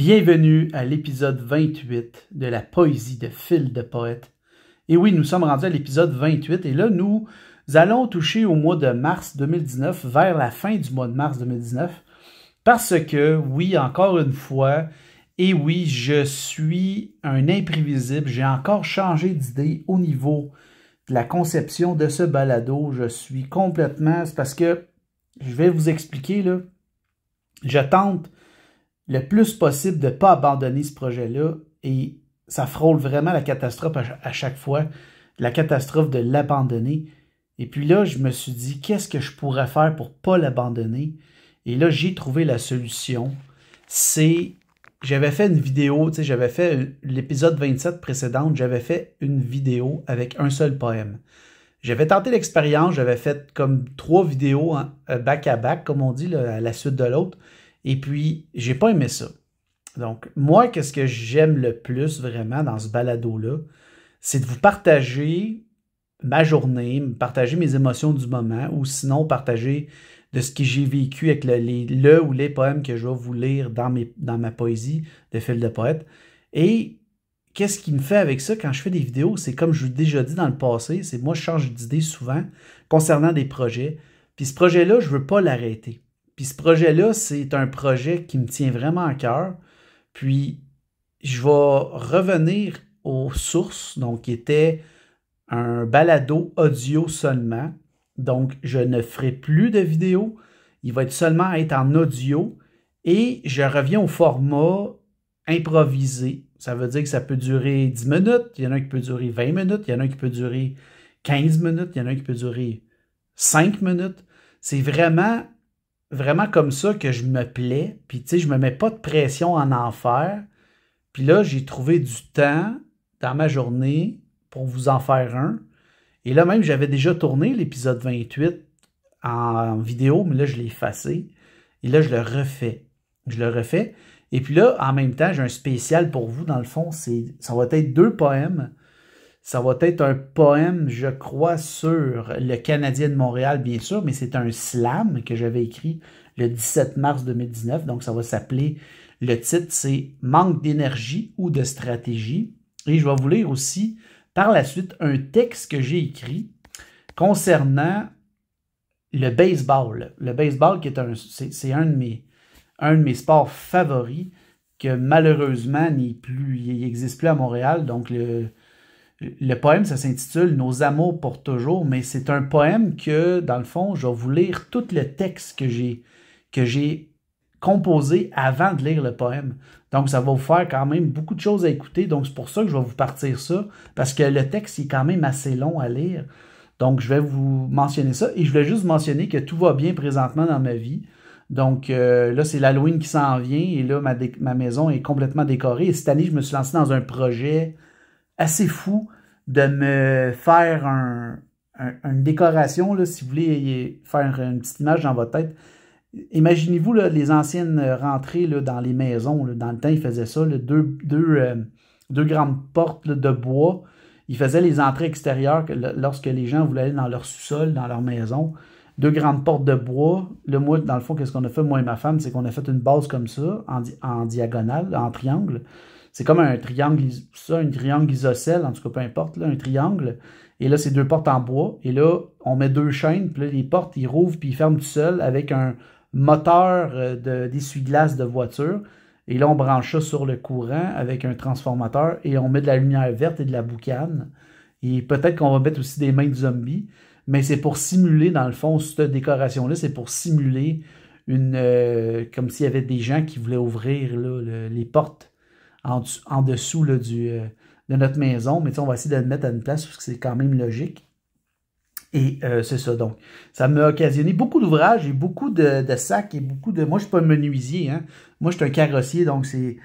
Bienvenue à l'épisode 28 de la poésie de Fil de poète. Et oui, nous sommes rendus à l'épisode 28 et là, nous allons toucher au mois de mars 2019, vers la fin du mois de mars 2019, parce que, oui, encore une fois, et oui, je suis un imprévisible, j'ai encore changé d'idée au niveau de la conception de ce balado. Je suis complètement... C'est parce que, je vais vous expliquer, là, je tente le plus possible de ne pas abandonner ce projet-là et ça frôle vraiment la catastrophe à chaque fois, la catastrophe de l'abandonner. Et puis là, je me suis dit, qu'est-ce que je pourrais faire pour ne pas l'abandonner? Et là, j'ai trouvé la solution. J'avais fait une vidéo, tu sais, j'avais fait l'épisode 27 précédente, j'avais fait une vidéo avec un seul poème. J'avais tenté l'expérience, j'avais fait comme 3 vidéos back-à-back, comme on dit, là, à la suite de l'autre. Et puis, j'ai pas aimé ça. Donc, moi, qu'est-ce que j'aime le plus vraiment dans ce balado-là? C'est de vous partager ma journée, partager mes émotions du moment, ou sinon partager de ce que j'ai vécu avec le ou les poèmes que je vais vous lire dans ma poésie de Fil de poète. Et qu'est-ce qui me fait avec ça quand je fais des vidéos? C'est comme je vous l'ai déjà dit dans le passé, c'est moi je change d'idée souvent concernant des projets. Puis ce projet-là, je veux pas l'arrêter. Puis ce projet-là, c'est un projet qui me tient vraiment à cœur. Puis je vais revenir aux sources, donc qui était un balado audio seulement. Donc je ne ferai plus de vidéos. Il va être seulement être en audio. Et je reviens au format improvisé. Ça veut dire que ça peut durer 10 minutes, il y en a un qui peut durer 20 minutes, il y en a un qui peut durer 15 minutes, il y en a un qui peut durer 5 minutes. C'est vraiment comme ça que je me plais. Puis, tu sais, je me mets pas de pression en faire. Puis là, j'ai trouvé du temps dans ma journée pour vous en faire un. Et là, même, j'avais déjà tourné l'épisode 28 en vidéo, mais là, je l'ai effacé. Et là, je le refais. Et puis là, en même temps, j'ai un spécial pour vous. Dans le fond, ça va être 2 poèmes. Ça va être un poème, je crois, sur le Canadien de Montréal, bien sûr, mais c'est un slam que j'avais écrit le 17 mars 2019. Donc, ça va s'appeler, le titre, c'est « Manque d'énergie ou de stratégie ». Et je vais vous lire aussi, par la suite, un texte que j'ai écrit concernant le baseball. Le baseball, qui est c'est un de mes sports favoris, que malheureusement il n'existe plus à Montréal. Donc, le poème, ça s'intitule « Nos amours pour toujours », mais c'est un poème que, dans le fond, je vais vous lire tout le texte que j'ai composé avant de lire le poème. Donc, ça va vous faire quand même beaucoup de choses à écouter. Donc, c'est pour ça que je vais vous partir ça, parce que le texte est quand même assez long à lire. Donc, je vais vous mentionner ça. Et je voulais juste mentionner que tout va bien présentement dans ma vie. Donc, là, c'est l'Halloween qui s'en vient. Et là, ma maison est complètement décorée. Et cette année, je me suis lancé dans un projet assez fou de me faire une décoration, là, si vous voulez faire une petite image dans votre tête. Imaginez-vous là, les anciennes rentrées là, dans les maisons. Là, dans le temps, ils faisaient ça, là, deux grandes portes là, de bois. Ils faisaient les entrées extérieures lorsque les gens voulaient aller dans leur sous-sol, dans leur maison. 2 grandes portes de bois. Là, moi, dans le fond, qu'est-ce qu'on a fait, moi et ma femme, c'est qu'on a fait une base comme ça, en diagonale, en triangle. C'est comme un triangle isocèle, en tout cas, peu importe, là, un triangle. Et là, c'est 2 portes en bois. Et là, on met 2 chaînes, puis là, les portes, ils rouvrent, puis ils ferment tout seuls avec un moteur d'essuie-glace de voiture. Et là, on branche ça sur le courant avec un transformateur et on met de la lumière verte et de la boucane. Et peut-être qu'on va mettre aussi des mains de zombies. Mais c'est pour simuler, dans le fond, cette décoration-là, c'est pour simuler comme s'il y avait des gens qui voulaient ouvrir là, les portes en dessous là, de notre maison. Mais on va essayer de le mettre à une place parce que c'est quand même logique. Et c'est ça. Donc, ça m'a occasionné beaucoup d'ouvrages et beaucoup de sacs et beaucoup de... Moi, je ne suis pas un menuisier. Hein? Moi, je suis un carrossier. Donc, c'est...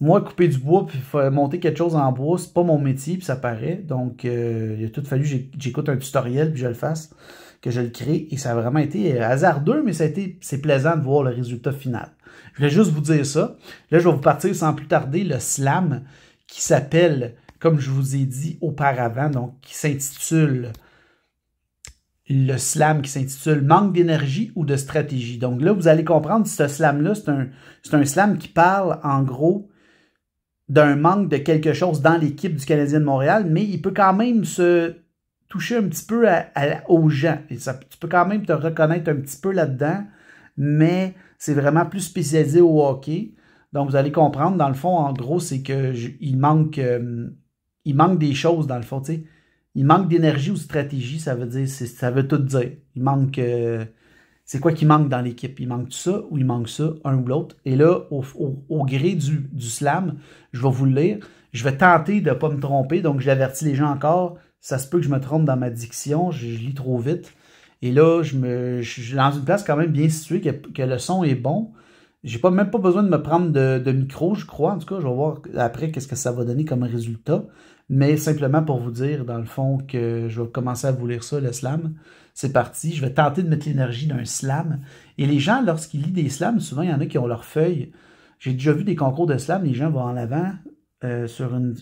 Moi, couper du bois puis monter quelque chose en bois, c'est pas mon métier, puis ça paraît. Donc, il a tout fallu que j'écoute un tutoriel puis je le fasse, que je le crée. Et ça a vraiment été hasardeux, mais c'est plaisant de voir le résultat final. Je voulais juste vous dire ça. Là, je vais vous partir sans plus tarder le slam qui s'appelle, comme je vous ai dit auparavant, donc qui s'intitule le slam qui s'intitule « Manque d'énergie ou de stratégie ». Donc là, vous allez comprendre, ce slam-là, c'est un slam qui parle, en gros, d'un manque de quelque chose dans l'équipe du Canadien de Montréal, mais il peut quand même se toucher un petit peu aux gens. Et tu peux quand même te reconnaître un petit peu là-dedans, mais c'est vraiment plus spécialisé au hockey. Donc, vous allez comprendre, dans le fond, en gros, c'est qu'il manque des choses, dans le fond, tu sais. Il manque d'énergie ou de stratégie, ça veut tout dire. Il manque... c'est quoi qui manque dans l'équipe? Il manque ça ou il manque ça, un ou l'autre? Et là, au gré du slam, je vais vous le lire. Je vais tenter de ne pas me tromper, donc j'avertis les gens encore. Ça se peut que je me trompe dans ma diction, je lis trop vite. Et là, je suis dans une place quand même bien située, que le son est bon. J'ai même pas besoin de me prendre de micro, je crois. En tout cas, je vais voir après qu'est-ce que ça va donner comme résultat. Mais simplement pour vous dire, dans le fond, que je vais commencer à vous lire ça, le slam. C'est parti. Je vais tenter de mettre l'énergie d'un slam. Et les gens, lorsqu'ils lisent des slams, souvent, il y en a qui ont leurs feuilles. J'ai déjà vu des concours de slam, les gens vont en avant sur une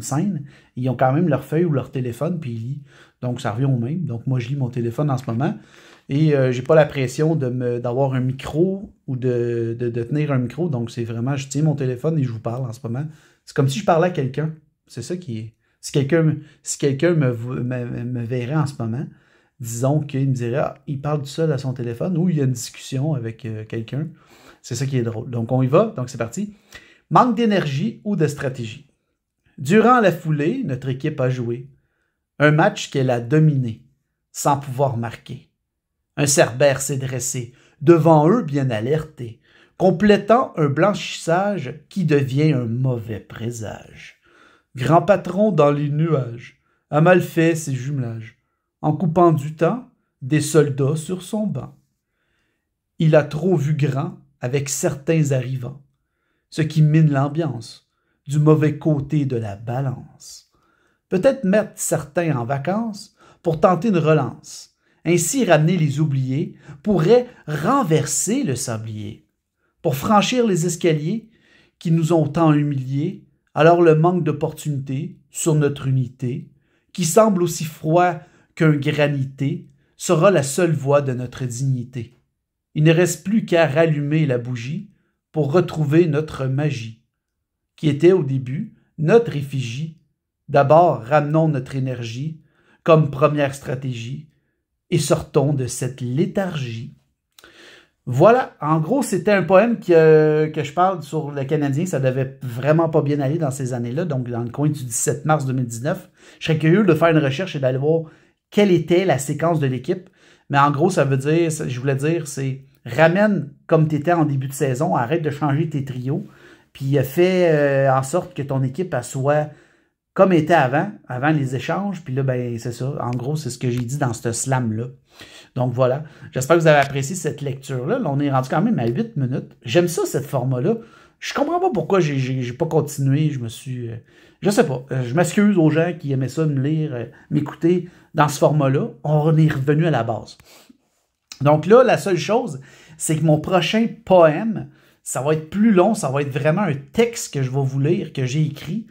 scène. Ils ont quand même leur feuille ou leur téléphone, puis ils lisent. Donc, ça revient au même. Donc, moi, je lis mon téléphone en ce moment. Et j'ai pas la pression d'avoir un micro ou de tenir un micro. Donc, c'est vraiment, je tiens mon téléphone et je vous parle en ce moment. C'est comme si je parlais à quelqu'un. C'est ça qui est... Si quelqu'un me verrait en ce moment, disons qu'il me dirait, ah, il parle tout seul à son téléphone ou il y a une discussion avec quelqu'un. C'est ça qui est drôle. Donc, on y va. Donc, c'est parti. Manque d'énergie ou de stratégie. Durant la foulée, notre équipe a joué. Un match qu'elle a dominé, sans pouvoir marquer. Un Cerbère s'est dressé, devant eux bien alerté, complétant un blanchissage qui devient un mauvais présage. Grand patron dans les nuages, a mal fait ses jumelages, en coupant du temps des soldats sur son banc. Il a trop vu grand avec certains arrivants, ce qui mine l'ambiance du mauvais côté de la balance. Peut-être mettre certains en vacances pour tenter une relance. Ainsi ramener les oubliés pourrait renverser le sablier. Pour franchir les escaliers qui nous ont tant humiliés, alors le manque d'opportunité sur notre unité, qui semble aussi froid qu'un granité, sera la seule voie de notre dignité. Il ne reste plus qu'à rallumer la bougie pour retrouver notre magie, qui était au début notre effigie. D'abord, ramenons notre énergie comme première stratégie et sortons de cette léthargie. Voilà, en gros, c'était un poème que je parle sur le Canadien. Ça devait vraiment pas bien aller dans ces années-là, donc dans le coin du 17 mars 2019. Je serais curieux de faire une recherche et d'aller voir quelle était la séquence de l'équipe. Mais en gros, ça veut dire, je voulais dire, c'est ramène comme tu étais en début de saison, arrête de changer tes trios, puis fais en sorte que ton équipe soit comme était avant les échanges. Puis là, ben c'est ça. En gros, c'est ce que j'ai dit dans ce slam-là. Donc voilà. J'espère que vous avez apprécié cette lecture-là. Là, on est rendu quand même à 8 minutes. J'aime ça, cette format-là. Je comprends pas pourquoi j'ai pas continué. Je sais pas. Je m'excuse aux gens qui aimaient ça, me lire, m'écouter dans ce format-là. On est revenu à la base. Donc là, la seule chose, c'est que mon prochain poème, ça va être plus long. Ça va être vraiment un texte que je vais vous lire, que j'ai écrit.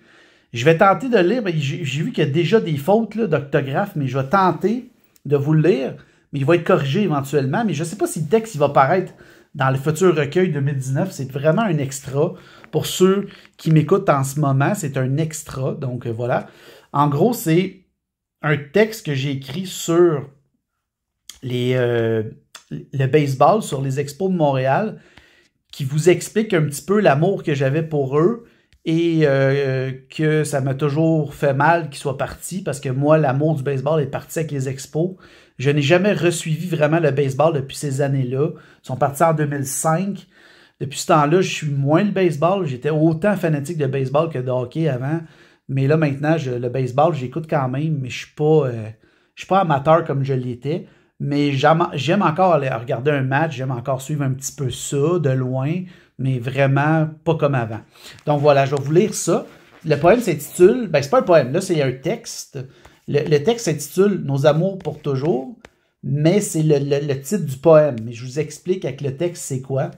Je vais tenter de le lire. J'ai vu qu'il y a déjà des fautes d'orthographe, mais je vais tenter de vous le lire. Mais il va être corrigé éventuellement. Mais je ne sais pas si le texte il va paraître dans le futur recueil 2019. C'est vraiment un extra. Pour ceux qui m'écoutent en ce moment, c'est un extra. Donc voilà. En gros, c'est un texte que j'ai écrit sur le baseball, sur les Expos de Montréal, qui vous explique un petit peu l'amour que j'avais pour eux. Et que ça m'a toujours fait mal qu'ils soient partis parce que moi, l'amour du baseball est parti avec les Expos. Je n'ai jamais resuivi vraiment le baseball depuis ces années-là. Ils sont partis en 2005. Depuis ce temps-là, je suis moins le baseball. J'étais autant fanatique de baseball que de hockey avant. Mais là, maintenant, le baseball, j'écoute quand même, mais je suis pas amateur comme je l'étais. Mais j'aime encore aller regarder un match, j'aime encore suivre un petit peu ça de loin, mais vraiment pas comme avant. Donc voilà, je vais vous lire ça. Le poème s'intitule, ben c'est pas un poème, là c'est un texte. Le texte s'intitule « Nos amours pour toujours », mais c'est le titre du poème. Mais je vous explique avec le texte c'est quoi.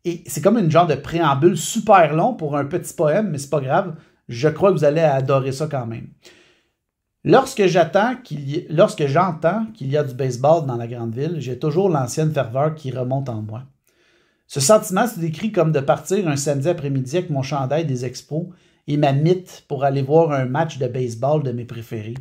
Et c'est comme une genre de préambule super long pour un petit poème, mais c'est pas grave. Je crois que vous allez adorer ça quand même. Lorsque j'entends qu'il y a du baseball dans la grande ville, j'ai toujours l'ancienne ferveur qui remonte en moi. Ce sentiment se décrit comme de partir un samedi après-midi avec mon chandail des Expos et ma mythe pour aller voir un match de baseball de mes préférés.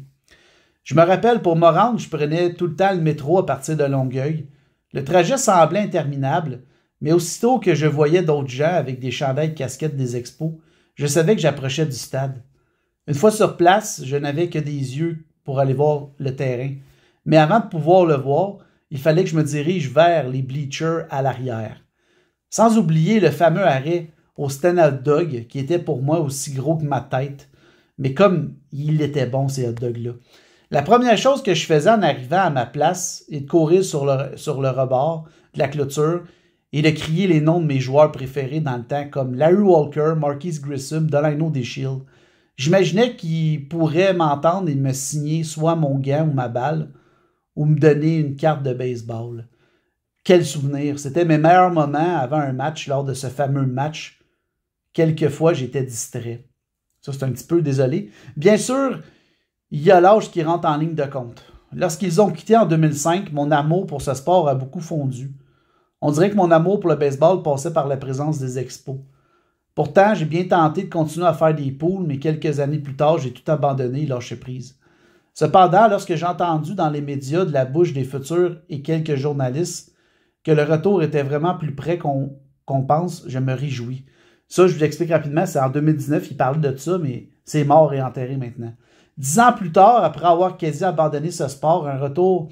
Je me rappelle, pour me rendre, je prenais tout le temps le métro à partir de Longueuil. Le trajet semblait interminable, mais aussitôt que je voyais d'autres gens avec des chandails casquettes des Expos, je savais que j'approchais du stade. Une fois sur place, je n'avais que des yeux pour aller voir le terrain. Mais avant de pouvoir le voir, il fallait que je me dirige vers les bleachers à l'arrière. Sans oublier le fameux arrêt au stand hot dog qui était pour moi aussi gros que ma tête. Mais comme il était bon, ces hot dogs-là. La première chose que je faisais en arrivant à ma place est de courir sur le rebord de la clôture et de crier les noms de mes joueurs préférés dans le temps comme Larry Walker, Marquise Grissom, Delano DeShields. J'imaginais qu'ils pourraient m'entendre et me signer soit mon gant ou ma balle ou me donner une carte de baseball. Quel souvenir! C'était mes meilleurs moments avant un match, lors de ce fameux match. Quelquefois, j'étais distrait. Ça, c'est un petit peu désolé. Bien sûr, il y a l'âge qui rentre en ligne de compte. Lorsqu'ils ont quitté en 2005, mon amour pour ce sport a beaucoup fondu. On dirait que mon amour pour le baseball passait par la présence des Expos. Pourtant, j'ai bien tenté de continuer à faire des poules, mais quelques années plus tard, j'ai tout abandonné et lâché prise. Cependant, lorsque j'ai entendu dans les médias de la bouche des futurs et quelques journalistes que le retour était vraiment plus près qu'on pense, je me réjouis. Ça, je vous l'explique rapidement, c'est en 2019, il parlait de ça, mais c'est mort et enterré maintenant. 10 ans plus tard, après avoir quasi abandonné ce sport, un retour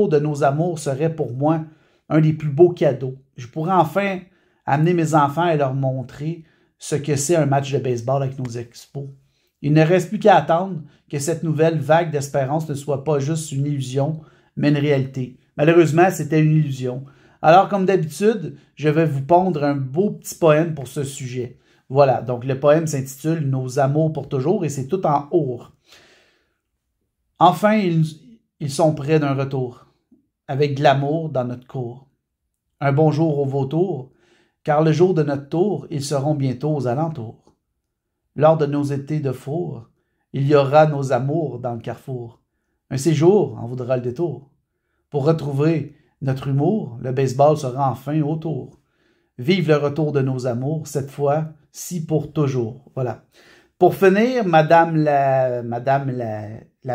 de nos amours serait pour moi un des plus beaux cadeaux. Je pourrais enfin amener mes enfants et leur montrer ce que c'est un match de baseball avec nos Expos. Il ne reste plus qu'à attendre que cette nouvelle vague d'espérance ne soit pas juste une illusion, mais une réalité. Malheureusement, c'était une illusion. Alors, comme d'habitude, je vais vous pondre un beau petit poème pour ce sujet. Voilà, donc le poème s'intitule « Nos amours pour toujours » et c'est tout en our. Enfin, ils sont près d'un retour, avec de l'amour dans notre cour. Un bonjour aux vautours, car le jour de notre tour, ils seront bientôt aux alentours. Lors de nos étés de four, il y aura nos amours dans le carrefour. Un séjour en vaudra le détour. Pour retrouver notre humour, le baseball sera enfin autour. Vive le retour de nos amours, cette fois-ci pour toujours. Voilà. Pour finir, Madame la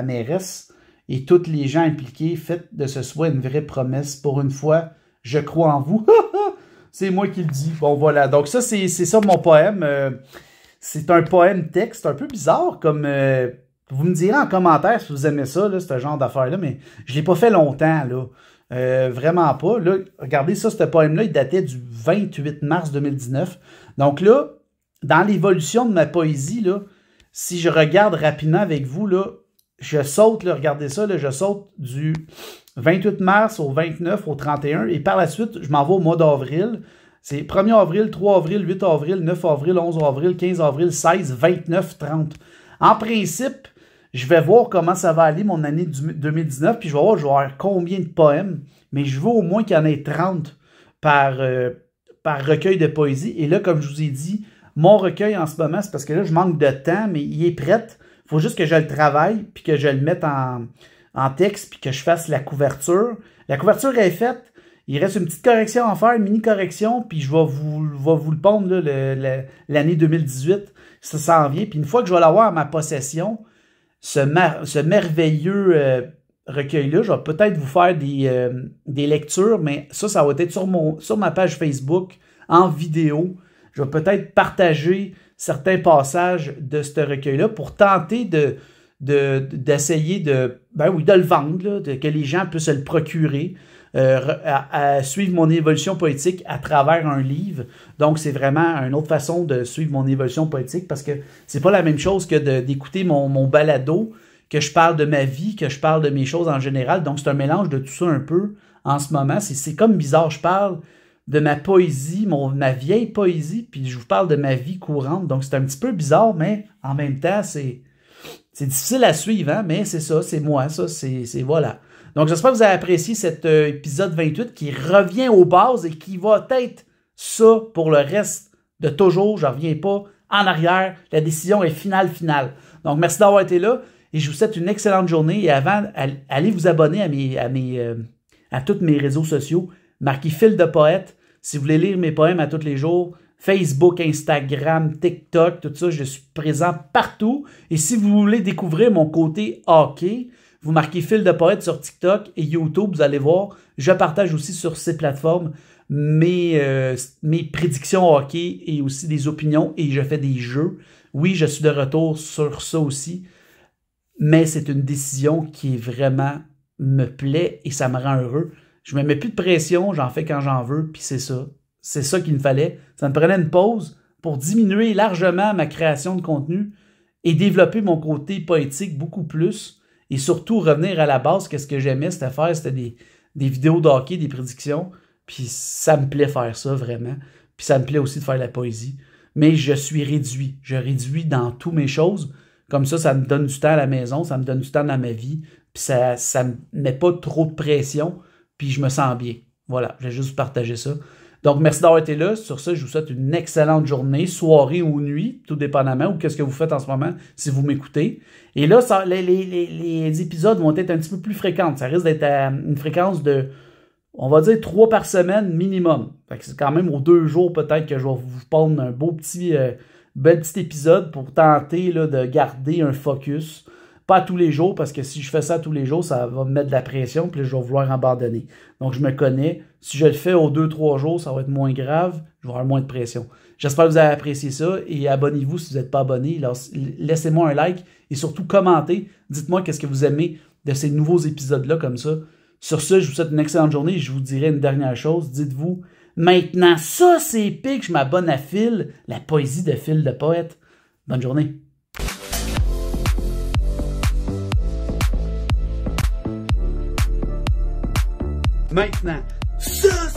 mairesse et tous les gens impliqués, faites de ce souhait une vraie promesse. Pour une fois, je crois en vous. C'est moi qui le dis. Bon, voilà. Donc ça, c'est ça mon poème. C'est un poème texte un peu bizarre, comme... vous me direz en commentaire si vous aimez ça, là, ce genre d'affaires-là, mais je ne l'ai pas fait longtemps, là. Vraiment pas. Là, regardez ça, ce poème-là, il datait du 28 mars 2019. Donc là, dans l'évolution de ma poésie, là, si je regarde rapidement avec vous, là, je saute, là, regardez ça, là, je saute du 28 mars au 29, au 31, et par la suite, je m'en vais au mois d'avril. C'est 1er avril, 3 avril, 8 avril, 9 avril, 11 avril, 15 avril, 16, 29, 30. En principe, je vais voir comment ça va aller mon année 2019, puis je vais voir, combien de poèmes, mais je veux au moins qu'il y en ait 30 par recueil de poésie. Et là, comme je vous ai dit, mon recueil en ce moment, c'est parce que là, je manque de temps, mais il est prêt. Il faut juste que je le travaille, puis que je le mette en texte, puis que je fasse la couverture. La couverture est faite. Il reste une petite correction à faire, une mini-correction, puis je vais vous le pondre l'année 2018. Ça s'en vient. Puis une fois que je vais l'avoir à ma possession, ce merveilleux recueil-là, je vais peut-être vous faire des lectures, mais ça va être sur ma page Facebook, en vidéo. Je vais peut-être partager certains passages de ce recueil-là pour tenter d'essayer de le vendre, là, que les gens puissent le procurer. À suivre mon évolution poétique à travers un livre. Donc, c'est vraiment une autre façon de suivre mon évolution poétique parce que c'est pas la même chose que d'écouter mon balado, que je parle de ma vie, que je parle de mes choses en général. Donc, c'est un mélange de tout ça un peu en ce moment. C'est comme bizarre. Je parle de ma poésie, ma vieille poésie, puis je vous parle de ma vie courante. Donc, c'est un petit peu bizarre, mais en même temps, c'est difficile à suivre, hein? Mais c'est ça, c'est moi, ça, c'est voilà. Donc, j'espère que vous avez apprécié cet épisode 28 qui revient aux bases et qui va être ça pour le reste de toujours. Je ne reviens pas en arrière. La décision est finale. Donc, merci d'avoir été là et je vous souhaite une excellente journée. Et avant, allez vous abonner à tous mes réseaux sociaux. Marquez Fil de Poète. Si vous voulez lire mes poèmes à tous les jours, Facebook, Instagram, TikTok, tout ça, je suis présent partout. Et si vous voulez découvrir mon côté hockey, vous marquez Fil de Poète sur TikTok et YouTube, vous allez voir. Je partage aussi sur ces plateformes mes prédictions hockey et aussi des opinions et je fais des jeux. Oui, je suis de retour sur ça aussi, mais c'est une décision qui vraiment me plaît et ça me rend heureux. Je me mets plus de pression, j'en fais quand j'en veux, puis c'est ça. C'est ça qu'il me fallait. Ça me prenait une pause pour diminuer largement ma création de contenu et développer mon côté poétique beaucoup plus et surtout revenir à la base. Qu'est-ce que j'aimais, c'était faire, c'était des vidéos de hockey, des prédictions, puis ça me plaît faire ça vraiment. Puis ça me plaît aussi de faire de la poésie. Mais je suis réduit. Je réduis dans toutes mes choses. Comme ça me donne du temps à la maison, ça me donne du temps dans ma vie, puis ça me met pas trop de pression, puis je me sens bien. Voilà, je vais juste partager ça. Donc, merci d'avoir été là. Sur ça, je vous souhaite une excellente journée, soirée ou nuit, tout dépendamment, ou qu'est-ce que vous faites en ce moment si vous m'écoutez. Et là, les épisodes vont être un petit peu plus fréquents. Ça risque d'être à une fréquence de, on va dire, 3 par semaine minimum. Fait que c'est quand même aux 2 jours peut-être que je vais vous pondre un beau petit, bel petit épisode pour tenter là, de garder un focus. Pas tous les jours, parce que si je fais ça tous les jours, ça va me mettre de la pression, puis là, je vais vouloir abandonner. Donc, je me connais. Si je le fais aux 2-3 jours, ça va être moins grave, je vais avoir moins de pression. J'espère que vous avez apprécié ça, et abonnez-vous si vous n'êtes pas abonné. Laissez-moi un like, et surtout, commentez. Dites-moi qu'est-ce que vous aimez de ces nouveaux épisodes-là, comme ça. Sur ce, je vous souhaite une excellente journée, et je vous dirai une dernière chose. Dites-vous, maintenant, ça, c'est épique, je m'abonne à Fil, la poésie de Fil de Poète. Bonne journée. Maintenant, ça